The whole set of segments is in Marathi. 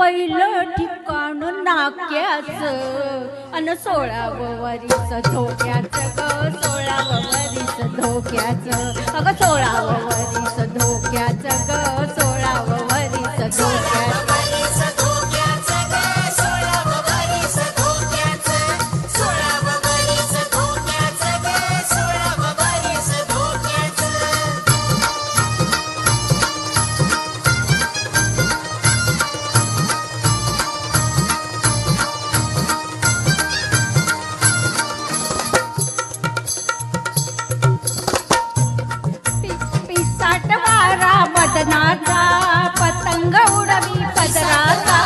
पहिलं ठिकाण नाक्याचं अन 16वं वरीस धोक्याचं ग 16वं वरीस धोक्याचं अगं 16वं वरीस धोक्याचं ग 16वं वरीस धोक्याचं मदनाचा पतंग उडवी पदराचा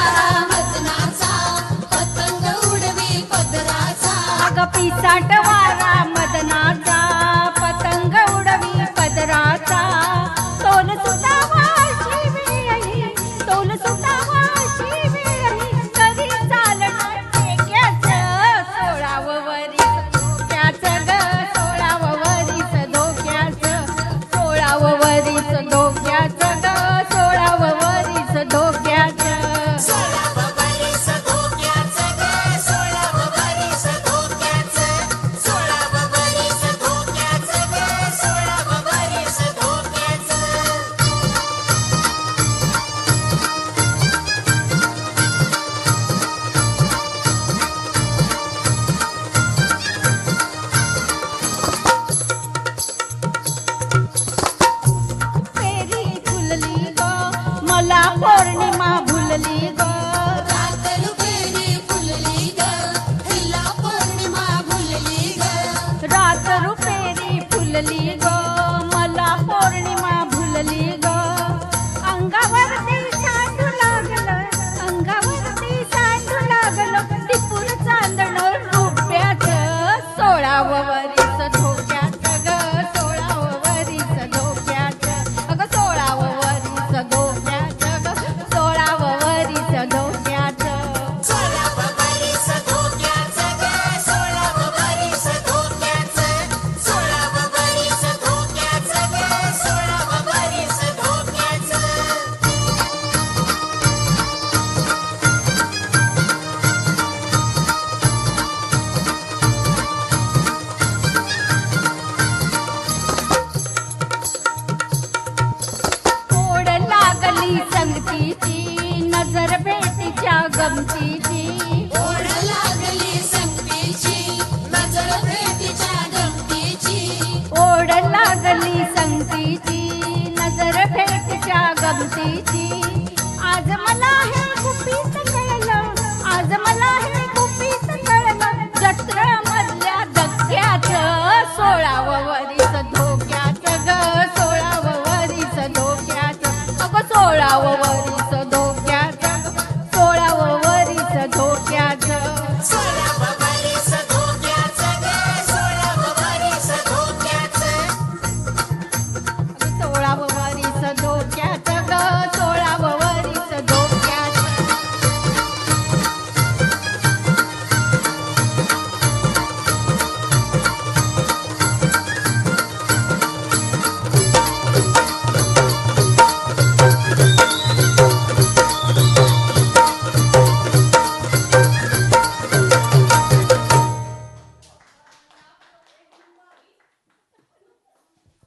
पतंग उडवी पदराचा अगं पिसाट वारा मदनाचा पतंग उडवी पदराचा तोल सुटावा शिवेही तोल सुटावा शिवेही कधी चालणार ठेक्याचं 16वं वरीस धोक्याचं ग 16वं वरीस धोक्याचं 16वं वरीस धोक्याचं मला पौर्णिमा भुलली ग रात्र फेरी फुलली ग तिला पौर्णिमा भुलली ग रात्र फेरी फुलली ग मला पौर्णिमा भुलली ग अंगावरती सांडू लागलं अंगावरती सांडू लागलं टिपूर चांदण रुपयाचं 16वं वरीस धोक्याचं ग 16वं वरीस धोक्याचं अगं 16वं वरीस धोक्याचं ग 16वं वरीस धोक्याचं 16वं वरीस धोक्याचं ग 16वं वरीस धोक्याचं 16वं वरीस धोक्याचं ग 16वं वरीस धोक्याचं ओढ लागली संगतीची नजर भेटीच्या गमतीची ओढ लागली संगतीची नजर भेटीच्या गमतीची ओढ लागली संगतीची नजर भेटीच्या गमतीची आज मला